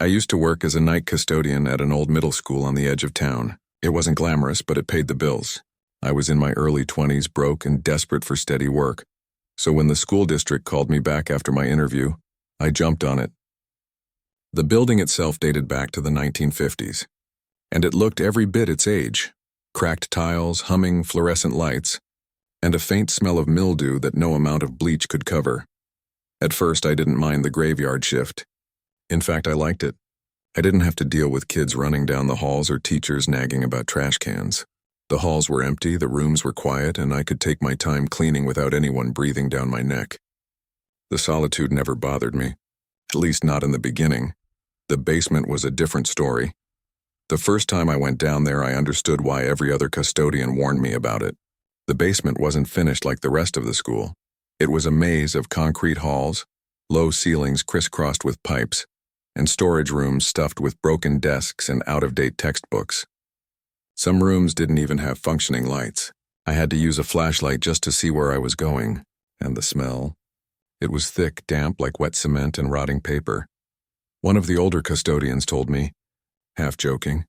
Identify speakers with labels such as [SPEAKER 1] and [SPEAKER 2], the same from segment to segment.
[SPEAKER 1] I used to work as a night custodian at an old middle school on the edge of town. It wasn't glamorous, but it paid the bills. I was in my early 20s, broke and desperate for steady work. So when the school district called me back after my interview, I jumped on it. The building itself dated back to the 1950s, and it looked every bit its age. Cracked tiles, humming fluorescent lights, and a faint smell of mildew that no amount of bleach could cover. At first, I didn't mind the graveyard shift. In fact, I liked it. I didn't have to deal with kids running down the halls or teachers nagging about trash cans. The halls were empty, the rooms were quiet, and I could take my time cleaning without anyone breathing down my neck. The solitude never bothered me, at least not in the beginning. The basement was a different story. The first time I went down there, I understood why every other custodian warned me about it. The basement wasn't finished like the rest of the school. It was a maze of concrete halls, low ceilings crisscrossed with pipes, and storage rooms stuffed with broken desks and out-of-date textbooks. Some rooms didn't even have functioning lights. I had to use a flashlight just to see where I was going, and the smell. It was thick, damp like wet cement and rotting paper. One of the older custodians told me, half joking,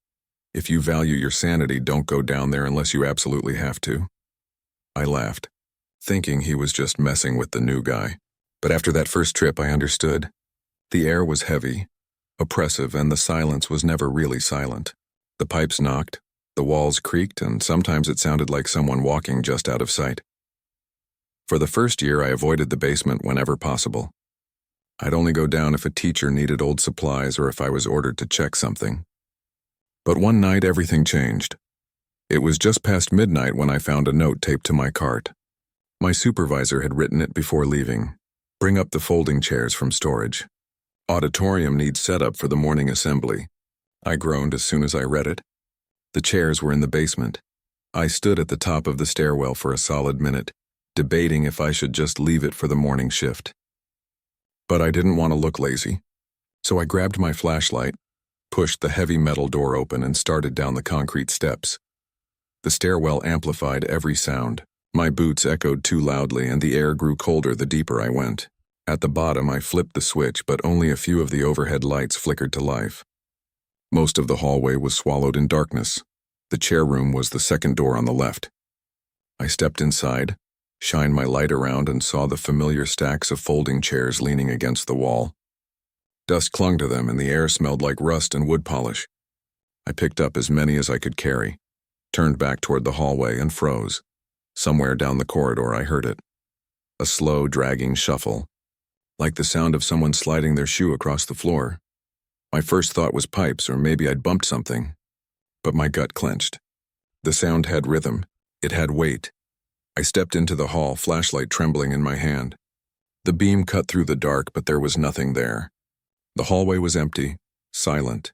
[SPEAKER 1] "If you value your sanity, don't go down there unless you absolutely have to." I laughed, thinking he was just messing with the new guy. But after that first trip, I understood. The air was heavy, oppressive, and the silence was never really silent. The pipes knocked, the walls creaked, and sometimes it sounded like someone walking just out of sight. For the first year, I avoided the basement whenever possible. I'd only go down if a teacher needed old supplies or if I was ordered to check something. But one night, everything changed. It was just past midnight when I found a note taped to my cart. My supervisor had written it before leaving. "Bring up the folding chairs from storage. Auditorium needs setup for the morning assembly." I groaned as soon as I read it. The chairs were in the basement. I stood at the top of the stairwell for a solid minute, debating if I should just leave it for the morning shift. But I didn't want to look lazy. So I grabbed my flashlight, pushed the heavy metal door open, and started down the concrete steps. The stairwell amplified every sound. My boots echoed too loudly, and the air grew colder the deeper I went. At the bottom, I flipped the switch, but only a few of the overhead lights flickered to life. Most of the hallway was swallowed in darkness. The chair room was the second door on the left. I stepped inside, shined my light around, and saw the familiar stacks of folding chairs leaning against the wall. Dust clung to them, and the air smelled like rust and wood polish. I picked up as many as I could carry, turned back toward the hallway, and froze. Somewhere down the corridor, I heard it. A slow, dragging shuffle, like the sound of someone sliding their shoe across the floor. My first thought was pipes, or maybe I'd bumped something. But my gut clenched. The sound had rhythm. It had weight. I stepped into the hall, flashlight trembling in my hand. The beam cut through the dark, but there was nothing there. The hallway was empty, silent.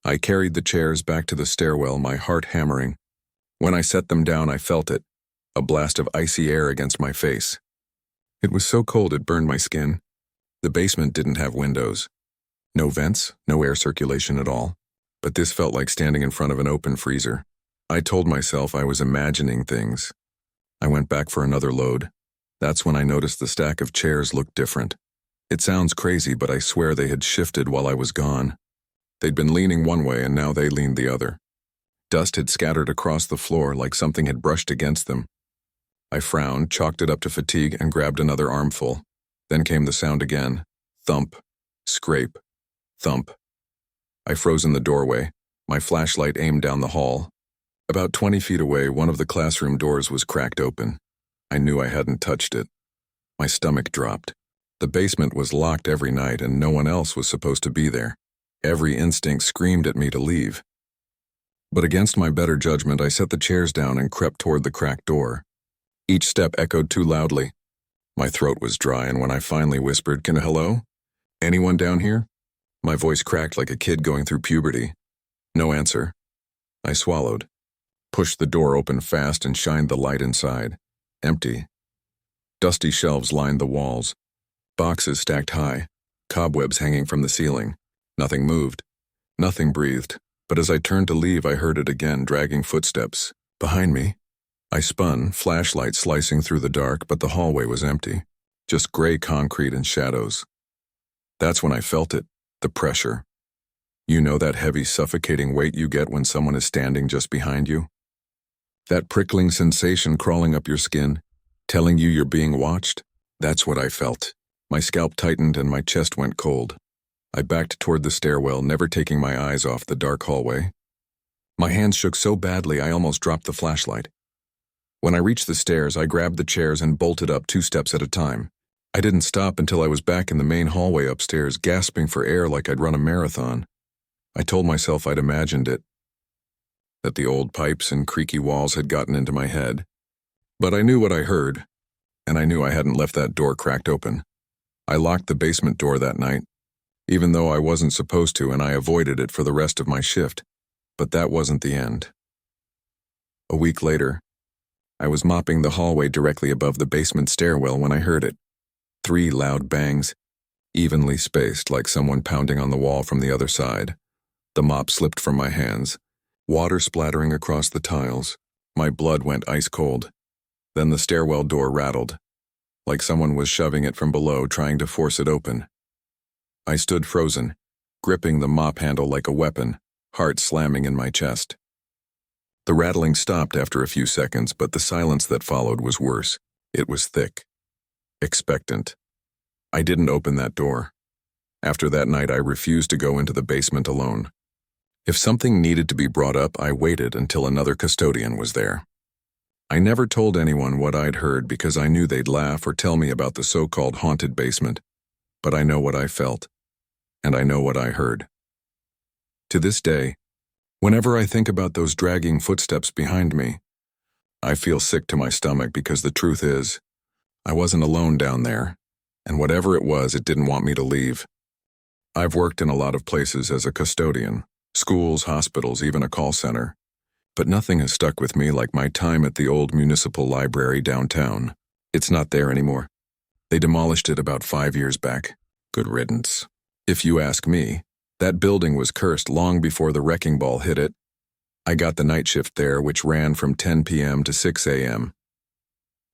[SPEAKER 1] I carried the chairs back to the stairwell, my heart hammering. When I set them down, I felt it, a blast of icy air against my face. It was so cold it burned my skin. The basement didn't have windows. No vents, no air circulation at all. But this felt like standing in front of an open freezer. I told myself I was imagining things. I went back for another load. That's when I noticed the stack of chairs looked different. It sounds crazy, but I swear they had shifted while I was gone. They'd been leaning one way, and now they leaned the other. Dust had scattered across the floor like something had brushed against them. I frowned, chalked it up to fatigue, and grabbed another armful. Then came the sound again. Thump, scrape, thump. I froze in the doorway, my flashlight aimed down the hall. About 20 feet away, one of the classroom doors was cracked open. I knew I hadn't touched it. My stomach dropped. The basement was locked every night, and no one else was supposed to be there. Every instinct screamed at me to leave. But against my better judgment, I set the chairs down and crept toward the cracked door. Each step echoed too loudly. My throat was dry, and when I finally whispered, "Hello? Anyone down here?" My voice cracked like a kid going through puberty. No answer. I swallowed, pushed the door open fast, and shined the light inside. Empty. Dusty shelves lined the walls. Boxes stacked high. Cobwebs hanging from the ceiling. Nothing moved. Nothing breathed. But as I turned to leave, I heard it again, dragging footsteps. Behind me. I spun, flashlight slicing through the dark, but the hallway was empty. Just gray concrete and shadows. That's when I felt it. The pressure. You know that heavy, suffocating weight you get when someone is standing just behind you? That prickling sensation crawling up your skin, telling you you're being watched? That's what I felt. My scalp tightened and my chest went cold. I backed toward the stairwell, never taking my eyes off the dark hallway. My hands shook so badly I almost dropped the flashlight. When I reached the stairs, I grabbed the chairs and bolted up 2 steps at a time. I didn't stop until I was back in the main hallway upstairs, gasping for air like I'd run a marathon. I told myself I'd imagined it, that the old pipes and creaky walls had gotten into my head. But I knew what I heard, and I knew I hadn't left that door cracked open. I locked the basement door that night, even though I wasn't supposed to, and I avoided it for the rest of my shift. But that wasn't the end. A week later, I was mopping the hallway directly above the basement stairwell when I heard it. 3 loud bangs, evenly spaced like someone pounding on the wall from the other side. The mop slipped from my hands, water splattering across the tiles. My blood went ice cold. Then the stairwell door rattled, like someone was shoving it from below, trying to force it open. I stood frozen, gripping the mop handle like a weapon, heart slamming in my chest. The rattling stopped after a few seconds, but the silence that followed was worse. It was thick, expectant. I didn't open that door. After that night, I refused to go into the basement alone. If something needed to be brought up, I waited until another custodian was there. I never told anyone what I'd heard because I knew they'd laugh or tell me about the so-called haunted basement. But I know what I felt, and I know what I heard. To this day, whenever I think about those dragging footsteps behind me, I feel sick to my stomach because the truth is, I wasn't alone down there, and whatever it was, it didn't want me to leave. I've worked in a lot of places as a custodian. Schools, hospitals, even a call center. But nothing has stuck with me like my time at the old municipal library downtown. It's not there anymore. They demolished it about 5 years back. Good riddance. If you ask me, that building was cursed long before the wrecking ball hit it. I got the night shift there, which ran from 10 p.m. to 6 a.m.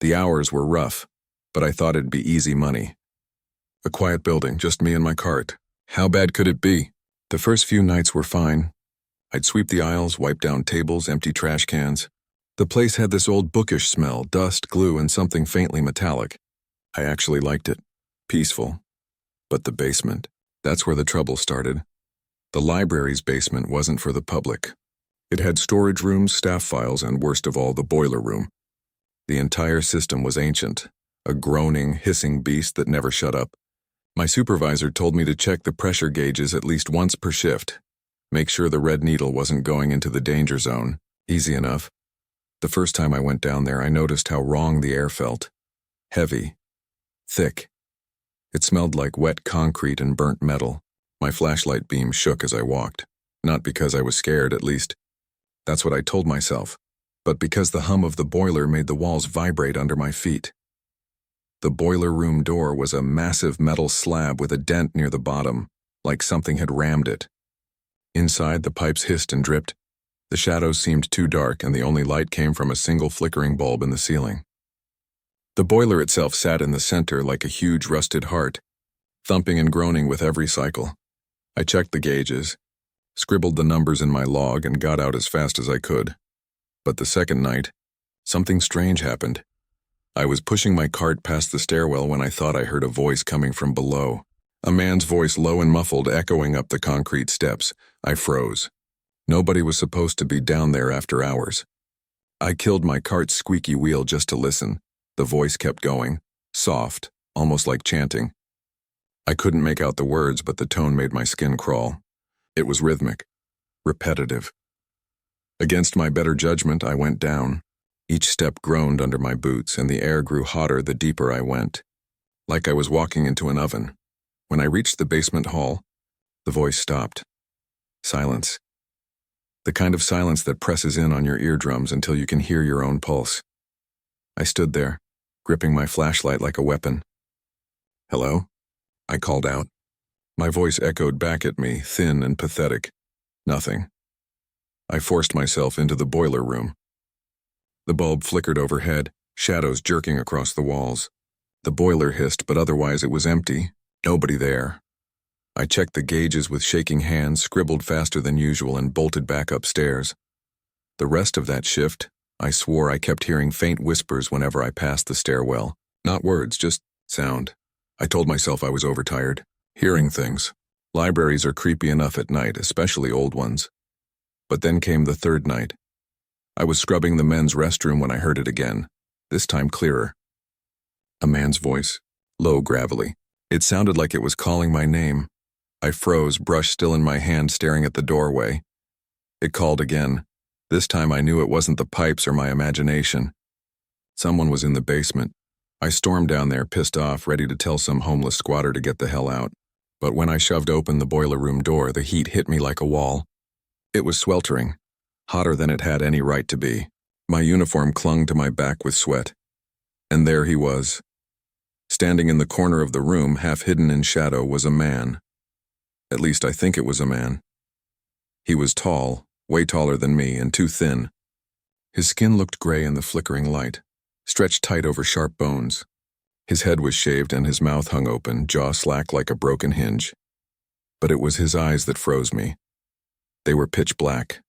[SPEAKER 1] The hours were rough, but I thought it'd be easy money. A quiet building, just me and my cart. How bad could it be? The first few nights were fine. I'd sweep the aisles, wipe down tables, empty trash cans. The place had this old bookish smell, dust, glue, and something faintly metallic. I actually liked it. Peaceful. But the basement, that's where the trouble started. The library's basement wasn't for the public. It had storage rooms, staff files, and worst of all, the boiler room. The entire system was ancient, a groaning, hissing beast that never shut up. My supervisor told me to check the pressure gauges at least once per shift. Make sure the red needle wasn't going into the danger zone. Easy enough. The first time I went down there, I noticed how wrong the air felt. Heavy. Thick. It smelled like wet concrete and burnt metal. My flashlight beam shook as I walked. Not because I was scared, at least. That's what I told myself. But because the hum of the boiler made the walls vibrate under my feet. The boiler room door was a massive metal slab with a dent near the bottom, like something had rammed it. Inside, the pipes hissed and dripped. The shadows seemed too dark, and the only light came from a single flickering bulb in the ceiling. The boiler itself sat in the center like a huge rusted heart, thumping and groaning with every cycle. I checked the gauges, scribbled the numbers in my log, and got out as fast as I could. But the second night, something strange happened. I was pushing my cart past the stairwell when I thought I heard a voice coming from below. A man's voice, low and muffled, echoing up the concrete steps. I froze. Nobody was supposed to be down there after hours. I killed my cart's squeaky wheel just to listen. The voice kept going, soft, almost like chanting. I couldn't make out the words, but the tone made my skin crawl. It was rhythmic, repetitive. Against my better judgment, I went down. Each step groaned under my boots, and the air grew hotter the deeper I went, like I was walking into an oven. When I reached the basement hall, the voice stopped. Silence. The kind of silence that presses in on your eardrums until you can hear your own pulse. I stood there, gripping my flashlight like a weapon. "Hello?" I called out. My voice echoed back at me, thin and pathetic. Nothing. I forced myself into the boiler room. The bulb flickered overhead, shadows jerking across the walls. The boiler hissed, but otherwise it was empty. Nobody there. I checked the gauges with shaking hands, scribbled faster than usual, and bolted back upstairs. The rest of that shift, I swore I kept hearing faint whispers whenever I passed the stairwell. Not words, just sound. I told myself I was overtired. Hearing things. Libraries are creepy enough at night, especially old ones. But then came the third night. I was scrubbing the men's restroom when I heard it again, this time clearer. A man's voice, low, gravelly. It sounded like it was calling my name. I froze, brush still in my hand, staring at the doorway. It called again. This time I knew it wasn't the pipes or my imagination. Someone was in the basement. I stormed down there, pissed off, ready to tell some homeless squatter to get the hell out. But when I shoved open the boiler room door, the heat hit me like a wall. It was sweltering, hotter than it had any right to be. My uniform clung to my back with sweat. And there he was. Standing in the corner of the room, half hidden in shadow, was a man. At least I think it was a man. He was tall, way taller than me, and too thin. His skin looked gray in the flickering light, stretched tight over sharp bones. His head was shaved and his mouth hung open, jaw slack like a broken hinge. But it was his eyes that froze me. They were pitch black.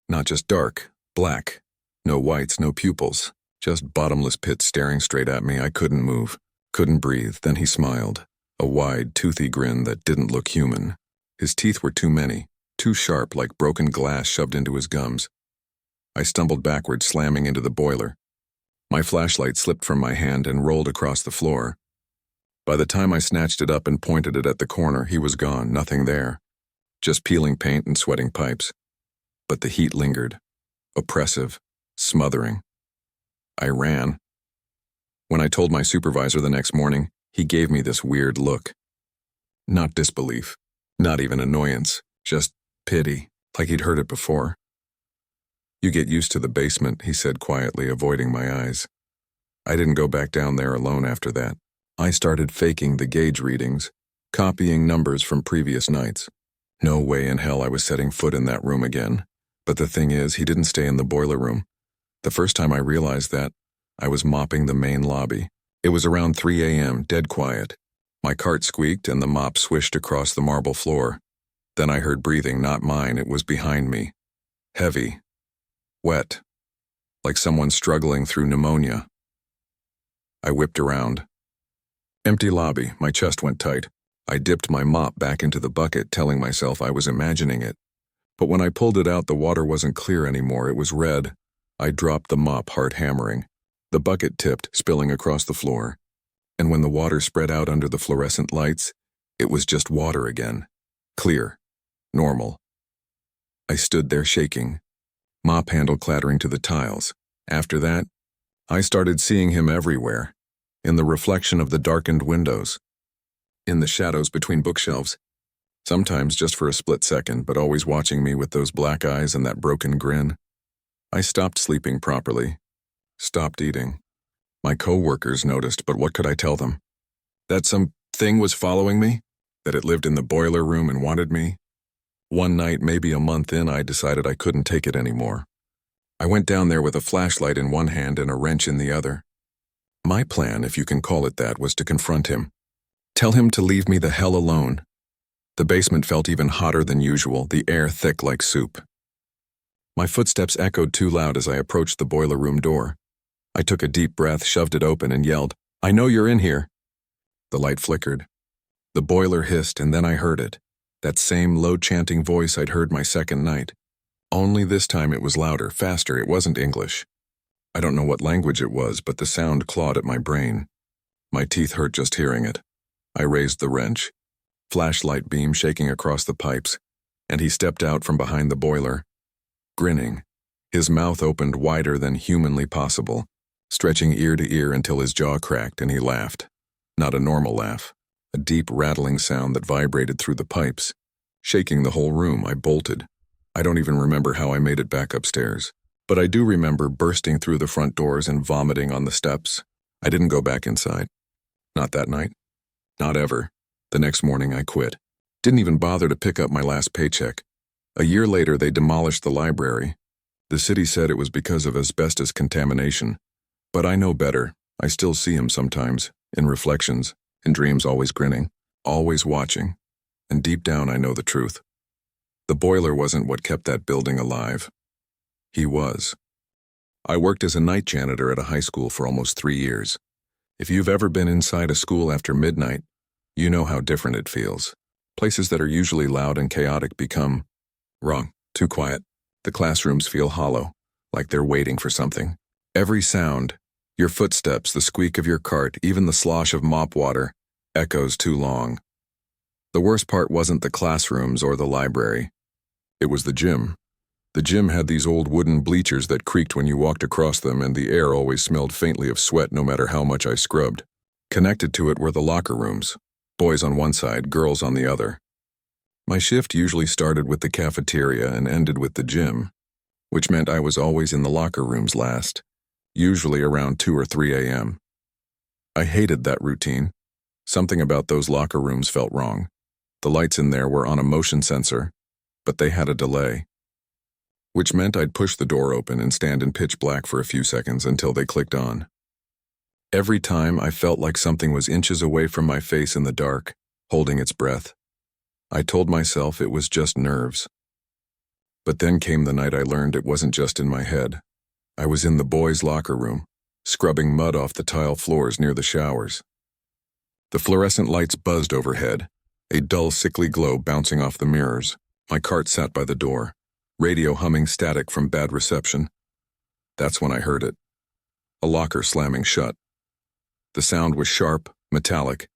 [SPEAKER 1] Not just dark, black. No whites, no pupils. Just bottomless pits staring straight at me. I couldn't move, couldn't breathe. Then he smiled, a wide, toothy grin that didn't look human. His teeth were too many, too sharp, like broken glass shoved into his gums. I stumbled backward, slamming into the boiler. My flashlight slipped from my hand and rolled across the floor. By the time I snatched it up and pointed it at the corner, he was gone, nothing there. Just peeling paint and sweating pipes. But the heat lingered, oppressive, smothering. I ran. When I told my supervisor the next morning, he gave me this weird look. Not disbelief, not even annoyance, just pity, like he'd heard it before. "You get used to the basement," he said quietly, avoiding my eyes. I didn't go back down there alone after that. I started faking the gauge readings, copying numbers from previous nights. No way in hell I was setting foot in that room again. But the thing is, he didn't stay in the boiler room. The first time I realized that, I was mopping the main lobby. It was around 3 a.m., dead quiet. My cart squeaked and the mop swished across the marble floor. Then I heard breathing, not mine, it was behind me. Heavy. Wet. Like someone struggling through pneumonia. I whipped around. Empty lobby, my chest went tight. I dipped my mop back into the bucket, telling myself I was imagining it. But when I pulled it out, the water wasn't clear anymore, it was red. I dropped the mop, heart hammering. The bucket tipped, spilling across the floor. And when the water spread out under the fluorescent lights, it was just water again. Clear. Normal. I stood there shaking, mop handle clattering to the tiles. After that, I started seeing him everywhere. In the reflection of the darkened windows. In the shadows between bookshelves. Sometimes just for a split second, but always watching me with those black eyes and that broken grin. I stopped sleeping properly. Stopped eating. My co-workers noticed, but what could I tell them? That some thing was following me? That it lived in the boiler room and wanted me? One night, maybe a month in, I decided I couldn't take it anymore. I went down there with a flashlight in one hand and a wrench in the other. My plan, if you can call it that, was to confront him. Tell him to leave me the hell alone. The basement felt even hotter than usual, the air thick like soup. My footsteps echoed too loud as I approached the boiler room door. I took a deep breath, shoved it open, and yelled, "I know you're in here." The light flickered. The boiler hissed, and then I heard it. That same low-chanting voice I'd heard my second night. Only this time it was louder, faster, it wasn't English. I don't know what language it was, but the sound clawed at my brain. My teeth hurt just hearing it. I raised the wrench, flashlight beam shaking across the pipes, and he stepped out from behind the boiler, grinning, his mouth opened wider than humanly possible, stretching ear to ear until his jaw cracked and he laughed. Not a normal laugh, a deep rattling sound that vibrated through the pipes, shaking the whole room. I bolted. I don't even remember how I made it back upstairs, but I do remember bursting through the front doors and vomiting on the steps. I didn't go back inside. Not that night. Not ever. The next morning I quit. Didn't even bother to pick up my last paycheck. A year later they demolished the library. The city said it was because of asbestos contamination. But I know better. I still see him sometimes, in reflections, in dreams, always grinning, always watching. and deep down I know the truth. The boiler wasn't what kept that building alive. He was. I worked as a night janitor at a high school for almost 3 years. If you've ever been inside a school after midnight, you know how different it feels. Places that are usually loud and chaotic become wrong, too quiet. The classrooms feel hollow, like they're waiting for something. Every sound, your footsteps, the squeak of your cart, even the slosh of mop water, echoes too long. The worst part wasn't the classrooms or the library. It was the gym. The gym had these old wooden bleachers that creaked when you walked across them, and the air always smelled faintly of sweat no matter how much I scrubbed. Connected to it were the locker rooms, boys on one side, girls on the other. My shift usually started with the cafeteria and ended with the gym, which meant I was always in the locker rooms last, usually around 2 or 3 a.m. I hated that routine. Something about those locker rooms felt wrong. The lights in there were on a motion sensor, but they had a delay, which meant I'd push the door open and stand in pitch black for a few seconds until they clicked on. Every time I felt like something was inches away from my face in the dark, holding its breath. I told myself it was just nerves. But then came the night I learned it wasn't just in my head. I was in the boys' locker room, scrubbing mud off the tile floors near the showers. The fluorescent lights buzzed overhead, a dull, sickly glow bouncing off the mirrors. My cart sat by the door, radio humming static from bad reception. That's when I heard it. A locker slamming shut. The sound was sharp, metallic,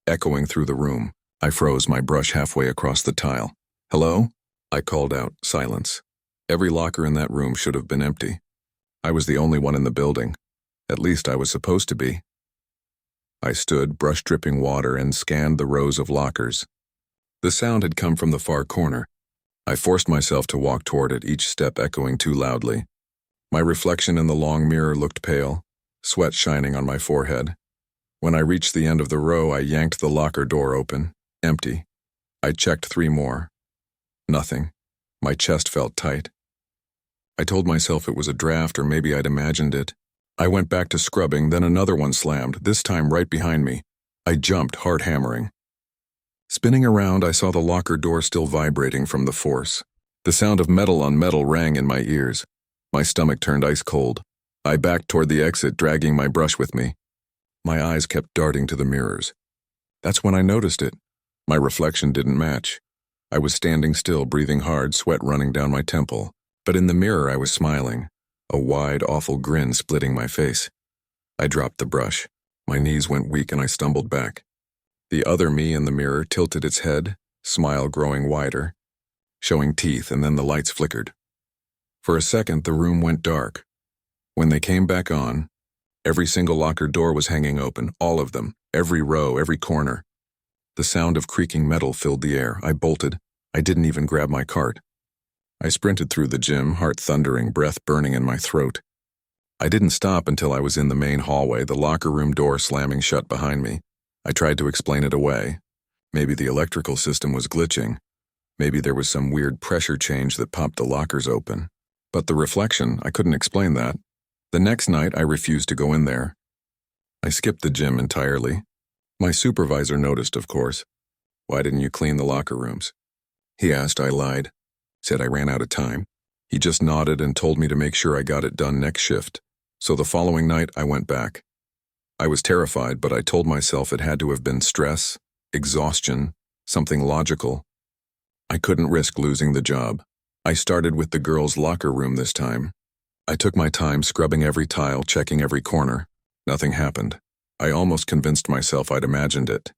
[SPEAKER 1] echoing through the room. I froze, my brush halfway across the tile. "Hello?" I called out. Silence. Every locker in that room should have been empty. I was the only one in the building. At least I was supposed to be. I stood, brush dripping water, and scanned the rows of lockers. The sound had come from the far corner. I forced myself to walk toward it, each step echoing too loudly. My reflection in the long mirror looked pale, sweat shining on my forehead. When I reached the end of the row, I yanked the locker door open. Empty. I checked 3 more. Nothing. My chest felt tight. I told myself it was a draft, or maybe I'd imagined it. I went back to scrubbing, then another one slammed, this time right behind me. I jumped, heart hammering. Spinning around, I saw the locker door still vibrating from the force. The sound of metal on metal rang in my ears. My stomach turned ice cold. I backed toward the exit, dragging my brush with me. My eyes kept darting to the mirrors. That's when I noticed it. My reflection didn't match. I was standing still, breathing hard, sweat running down my temple. But in the mirror I was smiling, a wide, awful grin splitting my face. I dropped the brush. My knees went weak and I stumbled back. The other me in the mirror tilted its head, smile growing wider, showing teeth, and then the lights flickered. For a second, the room went dark. When they came back on, every single locker door was hanging open, all of them, every row, every corner. The sound of creaking metal filled the air. I bolted. I didn't even grab my cart. I sprinted through the gym, heart thundering, breath burning in my throat. I didn't stop until I was in the main hallway, the locker room door slamming shut behind me. I tried to explain it away. Maybe the electrical system was glitching. Maybe there was some weird pressure change that popped the lockers open. But the reflection, I couldn't explain that. The next night, I refused to go in there. I skipped the gym entirely. My supervisor noticed, of course. "Why didn't you clean the locker rooms?" he asked. I lied. Said I ran out of time. He just nodded and told me to make sure I got it done next shift. So the following night, I went back. I was terrified, but I told myself it had to have been stress, exhaustion, something logical. I couldn't risk losing the job. I started with the girls' locker room this time. I took my time scrubbing every tile, checking every corner. Nothing happened. I almost convinced myself I'd imagined it.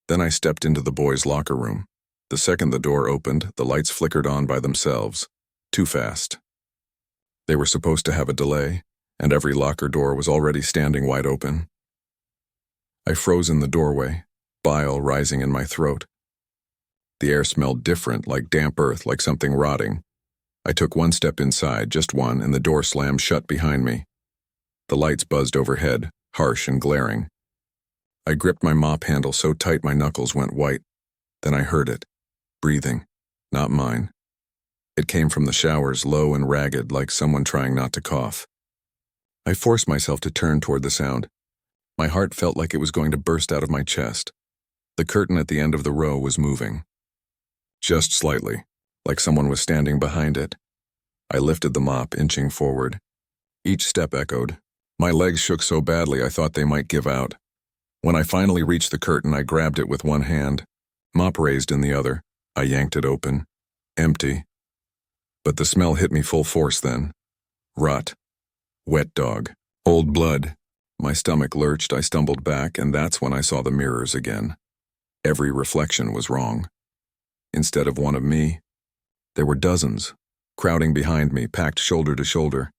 [SPEAKER 1] Then I stepped into the boys' locker room. The second the door opened, the lights flickered on by themselves. Too fast. They were supposed to have a delay, and every locker door was already standing wide open. I froze in the doorway, bile rising in my throat. The air smelled different, like damp earth, like something rotting. I took one step inside, just one, and the door slammed shut behind me. The lights buzzed overhead, harsh and glaring. I gripped my mop handle so tight my knuckles went white. Then I heard it. Breathing. Not mine. It came from the showers, low and ragged, like someone trying not to cough. I forced myself to turn toward the sound. My heart felt like it was going to burst out of my chest. The curtain at the end of the row was moving. Just slightly, like someone was standing behind it. I lifted the mop, inching forward. Each step echoed. My legs shook so badly I thought they might give out. When I finally reached the curtain, I grabbed it with one hand, mop raised in the other. I yanked it open. Empty. But the smell hit me full force then. Rot. Wet dog. Old blood. My stomach lurched, I stumbled back, and that's when I saw the mirrors again. Every reflection was wrong. Instead of one of me, there were dozens, crowding behind me, packed shoulder to shoulder,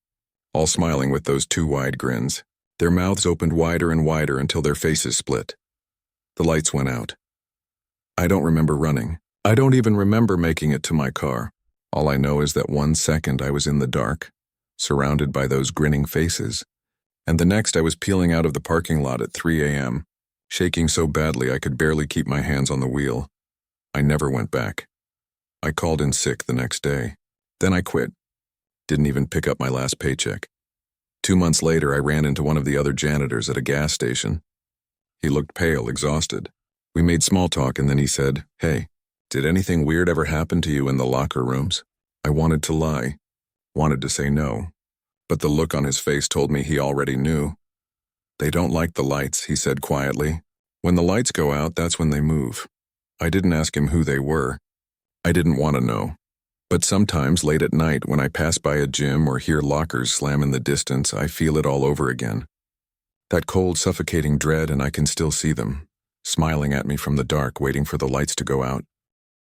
[SPEAKER 1] all smiling with those two wide grins. Their mouths opened wider and wider until their faces split. The lights went out. I don't remember running. I don't even remember making it to my car. All I know is that 1 second I was in the dark, surrounded by those grinning faces, and the next I was peeling out of the parking lot at 3 a.m., shaking so badly I could barely keep my hands on the wheel. I never went back. I called in sick the next day. Then I quit. Didn't even pick up my last paycheck. 2 months later, I ran into one of the other janitors at a gas station. He looked pale, exhausted. We made small talk and then he said, "Hey, did anything weird ever happen to you in the locker rooms?" I wanted to lie, wanted to say no, but the look on his face told me he already knew. "They don't like the lights," he said quietly. "When the lights go out, that's when they move." I didn't ask him who they were. I didn't want to know. But sometimes late at night when I pass by a gym or hear lockers slam in the distance, I feel it all over again. That cold, suffocating dread, and I can still see them, smiling at me from the dark, waiting for the lights to go out.